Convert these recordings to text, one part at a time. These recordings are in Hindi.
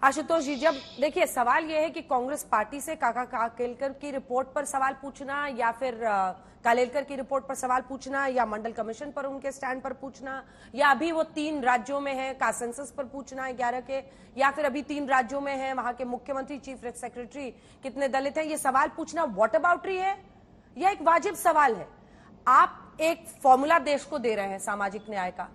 आशुतोष जी, जब देखिए सवाल यह है कि कांग्रेस पार्टी से काका कालेलकर की रिपोर्ट पर सवाल पूछना या फिर कालेलकर की रिपोर्ट पर सवाल पूछना या मंडल कमीशन पर उनके स्टैंड पर पूछना या अभी वो 3 राज्यों में है कंसेंसस पर पूछना है 11 के, या फिर अभी 3 राज्यों में है वहां के मुख्यमंत्री चीफ सेक्रेटरी कितने दलित हैं, ये सवाल पूछना व्हाट अबाउटरी है या एक वाजिब सवाल है? आप एक फॉर्मूला देश को दे रहे हैं सामाजिक न्याय का,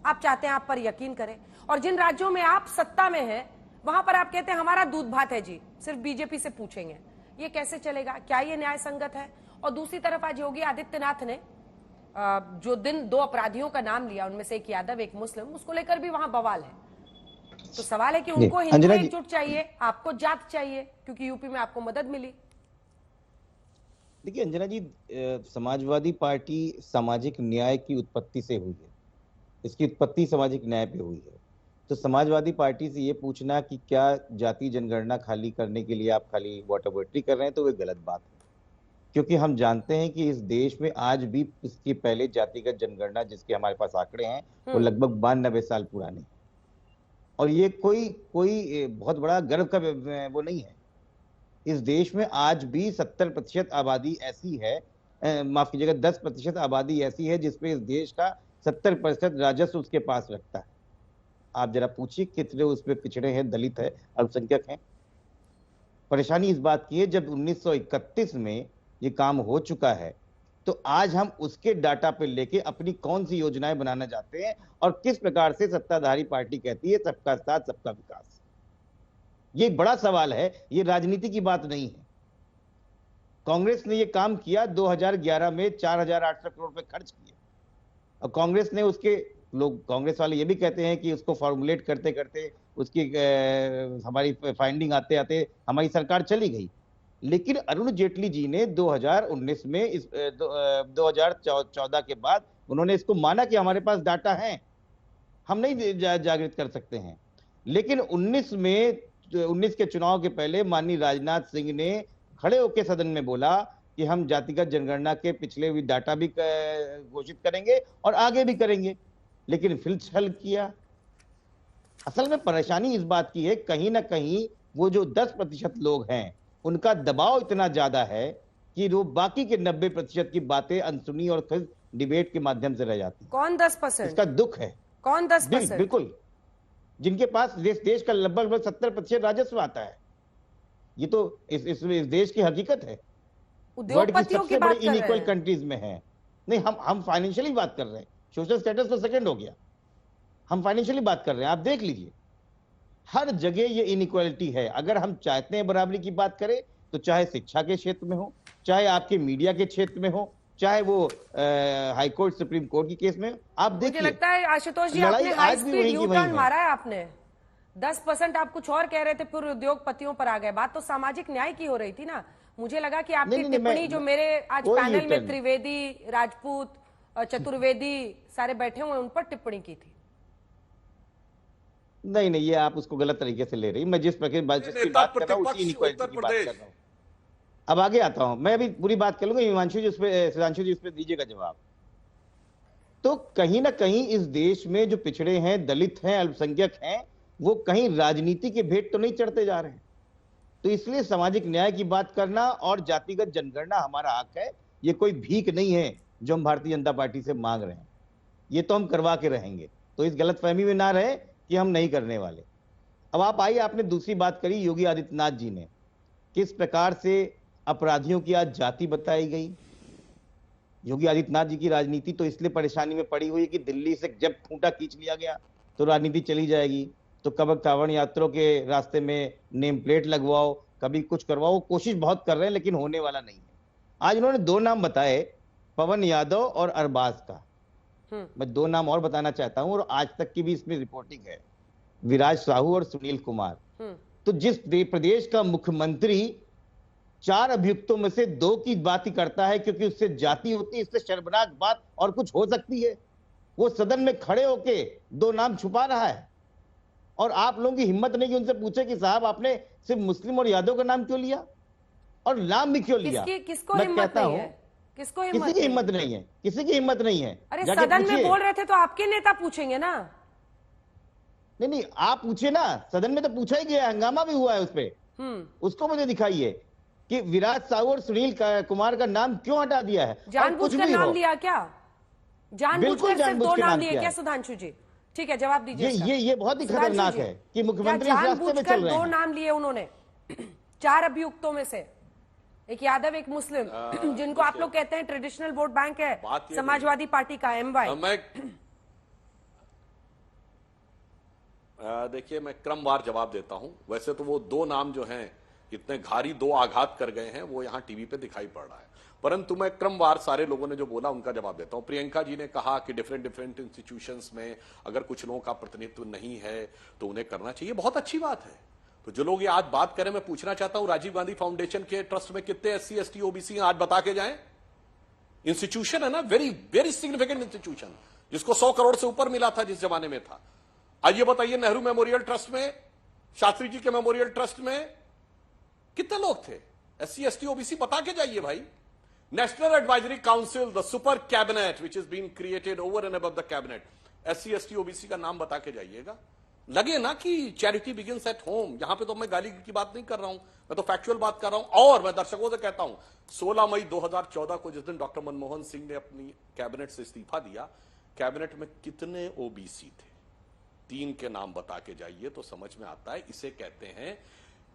आप चाहते हैं आप पर यकीन करें, और जिन राज्यों में आप सत्ता में हैं वहां पर आप कहते हैं हमारा दूध भात है जी, सिर्फ बीजेपी से पूछेंगे। ये कैसे चलेगा? क्या ये न्याय संगत है? और दूसरी तरफ आज योगी आदित्यनाथ ने जो दिन 2 अपराधियों का नाम लिया, उनमें से एक यादव एक मुस्लिम, उसको लेकर भी वहां बवाल है। तो सवाल है कि उनको हिंदू एकजुट चाहिए, आपको जात चाहिए, क्योंकि यूपी में आपको मदद मिली। देखिए अंजना जी, समाजवादी पार्टी सामाजिक न्याय की उत्पत्ति से हुई है। इसकी उत्पत्ति सामाजिक न्याय पे हुई है। तो समाजवादी पार्टी से ये पूछना कि क्या जाति जनगणना खाली करने के लिए आप खाली वोटावोटी कर रहे हैं, तो वो गलत बात है। क्योंकि हम जानते हैं कि इस देश में आज भी इसके पहले जातिगत जनगणना जिसके हमारे पास आंकड़े हैं वो लगभग 92 साल पुराने, और ये कोई बहुत बड़ा गर्व का वो नहीं है। इस देश में आज भी 70% आबादी ऐसी है, माफ कीजिएगा 10% आबादी ऐसी है जिसपे इस देश का 70% राजस्व उसके पास रखता है। आप जरा पूछिए कितने उसमें पिछड़े हैं, दलित है, अल्पसंख्यक हैं। परेशानी इस बात की है जब 1931 में ये काम हो चुका है, तो आज हम उसके डाटा पे लेके अपनी कौन सी योजनाएं बनाना चाहते हैं और किस प्रकार से सत्ताधारी पार्टी कहती है सबका साथ सबका विकास। ये बड़ा सवाल है, ये राजनीति की बात नहीं है। कांग्रेस ने ये काम किया 2011 में 4800 करोड़ रुपए खर्च किए, और कांग्रेस ने उसके लोग, कांग्रेस वाले ये भी कहते हैं कि उसको फॉर्मुलेट करते करते उसकी हमारी फाइंडिंग आते आते हमारी सरकार चली गई। लेकिन अरुण जेटली जी ने 2019 में 2014 के बाद उन्होंने इसको माना कि हमारे पास डाटा है, हम नहीं जागृत कर सकते हैं। लेकिन 19 के चुनाव के पहले माननीय राजनाथ सिंह ने खड़े होकर सदन में बोला कि हम जातिगत जनगणना के पिछले भी डाटा भी घोषित करेंगे और आगे भी करेंगे, लेकिन फिर छल किया। असल में परेशानी इस बात की है, कहीं ना कहीं वो जो 10% लोग हैं उनका दबाव इतना ज्यादा है कि वो बाकी के 90% की बातें अनसुनी और फिर डिबेट के माध्यम से रह जाती है। कौन 10%? इसका दुख है। कौन 10%? बिल्कुल, जिनके पास देश का लगभग 70% राजस्व आता है। ये तो इस देश की हकीकत है। उद्योगपतियों की बात कर रहे हैं। इनइक्वल कंट्रीज में है। नहीं, हम फाइनेंशियली बात कर रहे हैं, सोशल स्टेटस तो सेकंड हो गया, हम फाइनेंशियली बात कर रहे हैं। आप देख लीजिए हर जगह ये इनइक्वालिटी है। अगर हम चाहते हैं बराबरी की बात करें तो चाहे शिक्षा के क्षेत्र में हो, चाहे आपके मीडिया के क्षेत्र में हो, चाहे वो हाई कोर्ट सुप्रीम कोर्ट की केस में, आप देखिए। मुझे लगता है आशुतोष जी आपने हाई स्पीड यू टर्न मारा है। आपने 10% आप कुछ और कह रहे थे, फिर उद्योगपतियों पर आ गए। बात तो सामाजिक न्याय की हो रही थी ना। मुझे लगा कि आपकी टिप्पणी जो मेरे आज पैनल में त्रिवेदी, राजपूत, चतुर्वेदी सारे बैठे हुए उन पर टिप्पणी की थी। नहीं, ये आप उसको गलत तरीके से ले रही। मैं जिस प्रकार की बात कर रहा हूँ उसी इनइक्वालिटी की बात कर रहा हूँ। अब आगे आता हूं, मैं अभी पूरी बात कर लूंगा, हिमांशु जी सुधांशु जी उस पर दीजिएगा जवाब। तो कहीं ना कहीं इस देश में जो पिछड़े हैं, दलित हैं, अल्पसंख्यक हैं, वो कहीं राजनीति के भेंट तो नहीं चढ़ते जा रहे हैं। तो इसलिए सामाजिक न्याय की बात करना और जातिगत जनगणना हमारा हक है। ये कोई भीख नहीं है जो हम भारतीय जनता पार्टी से मांग रहे हैं, ये तो हम करवा के रहेंगे। तो इस गलतफहमी में ना रहे कि हम नहीं करने वाले। अब आप आइए, आपने दूसरी बात करी योगी आदित्यनाथ जी ने, किस प्रकार से अपराधियों की आज जाति बताई गई। योगी आदित्यनाथ जी की राजनीति तो इसलिए परेशानी में पड़ी हुई है कि दिल्ली से जब खूंटा खींच लिया गया तो राजनीति चली जाएगी। तो कब कांवड़ यात्रियों के रास्ते में नेम प्लेट लगवाओ, कभी कुछ करवाओ, कोशिश बहुत कर रहे हैं लेकिन होने वाला नहीं है। आज उन्होंने 2 नाम बताए, पवन यादव और अरबाज का। मैं 2 नाम और बताना चाहता हूं, और आज तक की भी इसमें रिपोर्टिंग है, विराज साहू और सुनील कुमार। तो जिस प्रदेश का मुख्यमंत्री 4 अभियुक्तों में से 2 की बात ही करता है क्योंकि उससे जाति होती है, इससे शर्मनाक बात और कुछ हो सकती है, वो सदन में खड़े होके 2 नाम छुपा रहा है। और आप लोगों की हिम्मत नहीं कि उनसे पूछे कि साहब आपने सिर्फ मुस्लिम और यादव का नाम क्यों लिया और नाम भी क्यों लिया। किसको हिम्मत नहीं है? किसको किसी की हिम्मत नहीं है, किसी की हिम्मत नहीं है। अरे सदन में बोल रहे थे तो आपके नेता पूछेंगे ना। नहीं, आप पूछे ना, सदन में तो पूछा ही गया, हंगामा भी हुआ है उस पे। उसको मुझे दिखाइए कि विराट साहू और सुनील कुमार का नाम क्यों हटा दिया है। जानबूझकर नाम लिया क्या? जानबूझकर सिर्फ दो नाम लिए क्या सुधांशु जी? ठीक है, जवाब दीजिए। ये बहुत ही खतरनाक है कि मुख्यमंत्री इस रास्ते में चल रहे हैं। दो नाम लिए उन्होंने 4 अभियुक्तों में से, एक यादव, एक मुस्लिम, जिनको आप लोग कहते हैं ट्रेडिशनल वोट बैंक है समाजवादी पार्टी का, MY। देखिए, मैं क्रमवार जवाब देता हूं। वैसे तो वो 2 नाम जो हैं इतने भारी 2 आघात कर गए हैं, वो यहां टीवी पे दिखाई पड़ रहा है, परंतु मैं क्रमवार सारे लोगों ने जो बोला उनका जवाब देता हूं। प्रियंका जी ने कहा कि डिफरेंट इंस्टीट्यूशंस में अगर कुछ लोगों का प्रतिनिधित्व नहीं है तो उन्हें करना चाहिए, बहुत अच्छी बात है। तो जो लोग ये आज बात करें, मैं पूछना चाहता हूं, राजीव गांधी फाउंडेशन के ट्रस्ट में कितने SC ST OBC आज बता के जाएं। इंस्टीट्यूशन है ना, वेरी वेरी सिग्निफिकेंट इंस्टीट्यूशन, जिसको 100 करोड़ से ऊपर मिला था जिस जमाने में था। आइए बताइए, नेहरू मेमोरियल ट्रस्ट में, शास्त्री जी के मेमोरियल ट्रस्ट में कितने लोग थे? SC ST OBC बता के जाइए भाई। National advisory council, the super cabinet which is being created over and above the cabinet, SC ST OBC का नाम बता के जाइएगा। लगे ना कि चैरिटी बिगिंस एट होम। यहां पे तो मैं गाली की बात नहीं कर रहा हूं, मैं तो फैक्चुअल बात कर रहा हूं। और मैं दर्शकों से कहता हूं, 16 मई 2014 को जिस दिन डॉक्टर मनमोहन सिंह ने अपनी कैबिनेट से इस्तीफा दिया, कैबिनेट में कितने OBC थे? 3 के नाम बता के जाइए तो समझ में आता है। इसे कहते हैं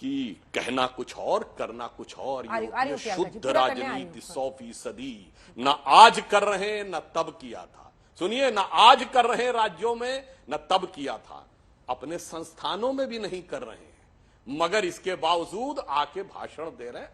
कि कहना कुछ और, करना कुछ और। ये शुद्ध राजनीति 100%। ना आज कर रहे हैं, ना तब किया था। सुनिए, ना आज कर रहे हैं राज्यों में, ना तब किया था, अपने संस्थानों में भी नहीं कर रहे हैं, मगर इसके बावजूद आके भाषण दे रहे हैं।